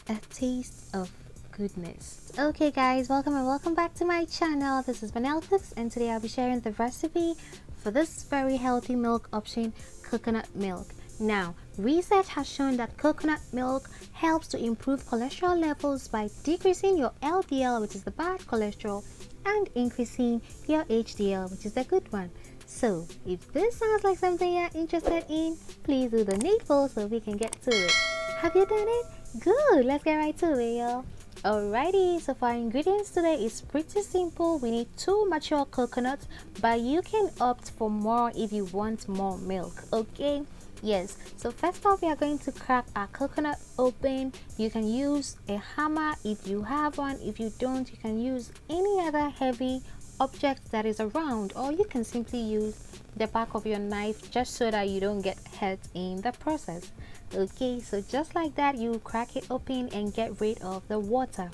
a taste of goodness. Okay guys, welcome and welcome back to my channel. This is Vanell Cooks, and today I'll be sharing the recipe for this very healthy milk option, coconut milk. Now, research has shown that coconut milk helps to improve cholesterol levels by decreasing your LDL, which is the bad cholesterol, and increasing your HDL, which is the good one. So if this sounds like something you're interested in, please do the needful so we can get to it. Have you done it? Good, let's get right to it, y'all. Alrighty, so for our ingredients today is pretty simple. We need 2 mature coconuts, but you can opt for more if you want more milk. Okay, yes, so first off we are going to crack our coconut open. You can use a hammer if you have one. If you don't, you can use any other heavy object that is around, or you can simply use the back of your knife just so that you don't get hurt in the process. Okay, so just like that, you crack it open and get rid of the water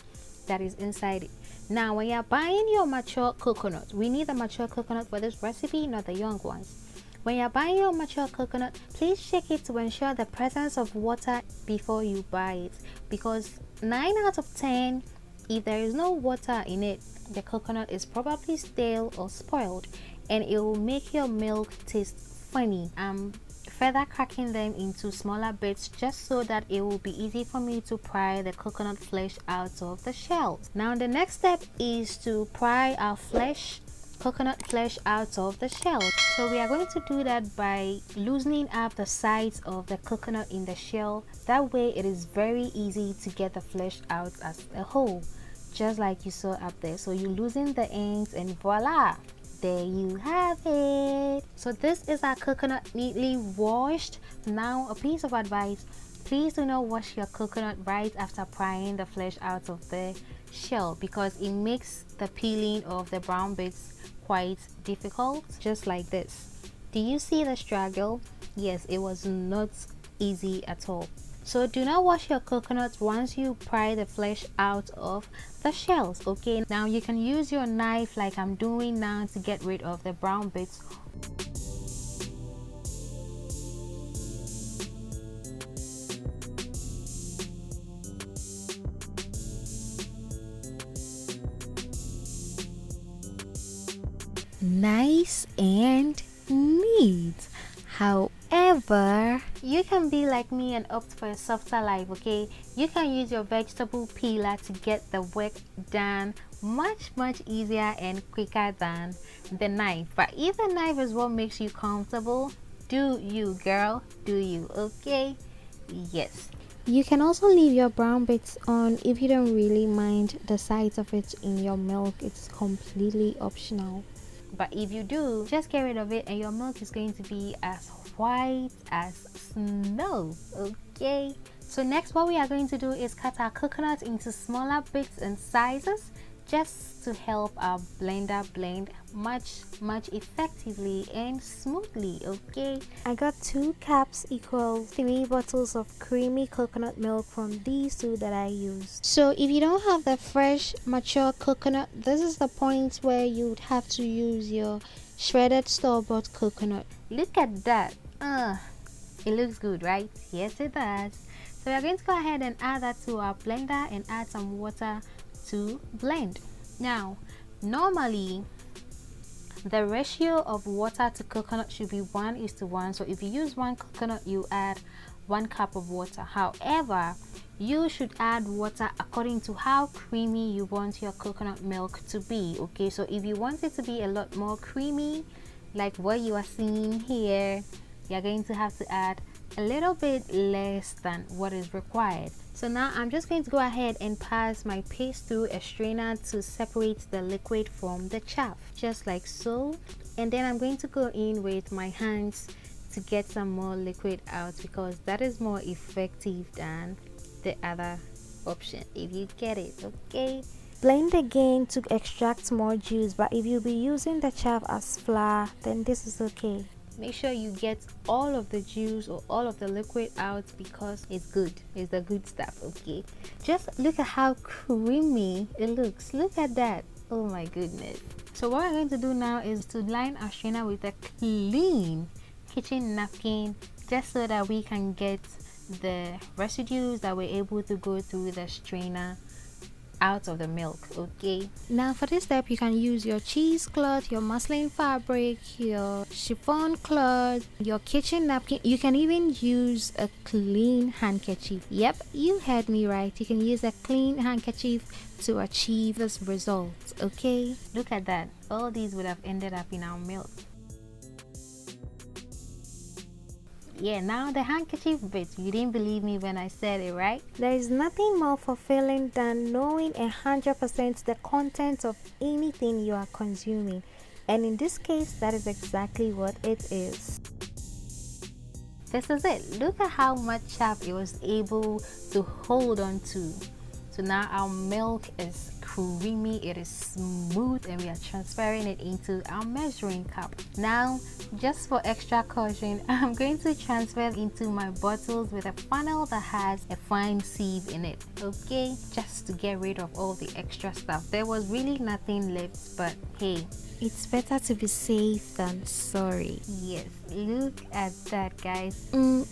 that is inside it. Now when you're buying your mature coconut, we need a mature coconut for this recipe, not the young ones. When you're buying your mature coconut, please check it to ensure the presence of water before you buy it, because 9 out of 10, if there is no water in it, the coconut is probably stale or spoiled, and it will make your milk taste funny. I'm further cracking them into smaller bits just so that it will be easy for me to pry the coconut flesh out of the shells. Now the next step is to pry our coconut flesh out of the shell. So we are going to do that by loosening up the sides of the coconut in the shell. That way it is very easy to get the flesh out as a whole, just like you saw up there. So you loosen the ends and voila, there you have it. So this is our coconut neatly washed. Now a piece of advice, please do not wash your coconut right after prying the flesh out of the shell, because it makes the peeling of the brown bits quite difficult, just like this. Do you see the struggle? Yes, it was not easy at all. So do not wash your coconuts once you pry the flesh out of the shells. Okay, now you can use your knife like I'm doing now to get rid of the brown bits. Nice and neat. However, you can be like me and opt for a softer life. Okay, you can use your vegetable peeler to get the work done much easier and quicker than the knife. But if the knife is what makes you comfortable, do you, girl, do you. Okay, yes. You can also leave your brown bits on if you don't really mind the size of it in your milk. It's completely optional. But if you do, just get rid of it and your milk is going to be as white as snow. Okay, so next what we are going to do is cut our coconut into smaller bits and sizes, just to help our blender blend much effectively and smoothly. Okay, I got 2 cups equal 3 bottles of creamy coconut milk from these 2 that I used. So if you don't have the fresh mature coconut, this is the point where you'd have to use your shredded store-bought coconut. Look at that. It looks good, right? Yes, it does. So we're going to go ahead and add that to our blender and add some water to blend. Now normally the ratio of water to coconut should be 1:1. So if you use 1 coconut, you add 1 cup of water. However, you should add water according to how creamy you want your coconut milk to be. Okay, so if you want it to be a lot more creamy, like what you are seeing here, you're going to have to add a little bit less than what is required. So now I'm just going to go ahead and pass my paste through a strainer to separate the liquid from the chaff, just like so. And then I'm going to go in with my hands to get some more liquid out, because that is more effective than the other option, if you get it. Okay, blend again to extract more juice, but if you'll be using the chaff as flour, then this is okay. Make sure you get all of the juice or all of the liquid out, because it's good. It's the good stuff. Okay, just look at how creamy it looks. Look at that. Oh my goodness. So what we're going to do now is to line our strainer with a clean kitchen napkin, just so that we can get the residues that were able to go through the strainer out of the milk. Okay, now for this step you can use your cheesecloth, your muslin fabric, your chiffon cloth, your kitchen napkin. You can even use a clean handkerchief. Yep, you heard me right, you can use a clean handkerchief to achieve this result. Okay, look at that, all these would have ended up in our milk. Yeah, now the handkerchief bit, you didn't believe me when I said it, right? There is nothing more fulfilling than knowing 100% the content of anything you are consuming, and in this case that is exactly what it is. This is it. Look at how much chaff it was able to hold on to. So now our milk is creamy, it is smooth, and we are transferring it into our measuring cup. Now, just for extra caution, I'm going to transfer it into my bottles with a funnel that has a fine sieve in it. Okay, just to get rid of all the extra stuff. There was really nothing left, but hey, it's better to be safe than sorry. Yes, look at that, guys. Oh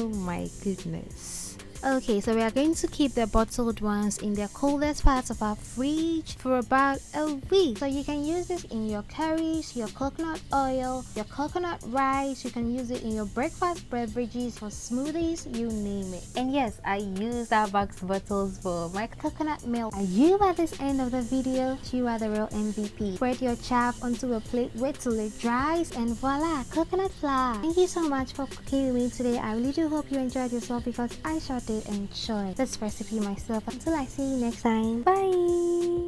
my goodness. Okay, so we are going to keep the bottled ones in the coldest parts of our fridge for about a week. So you can use this in your curries, your coconut oil, your coconut rice. You can use it in your breakfast beverages, for smoothies, you name it. And yes, I use Starbucks bottles for my coconut milk. Are you at this end of the video? You are the real MVP. Spread your chaff onto a plate, wait till it dries, and voila, coconut flour. Thank you so much for cooking with me today. I really do hope you enjoyed yourself, because I sure did enjoy this recipe myself. Until I see you next time, bye.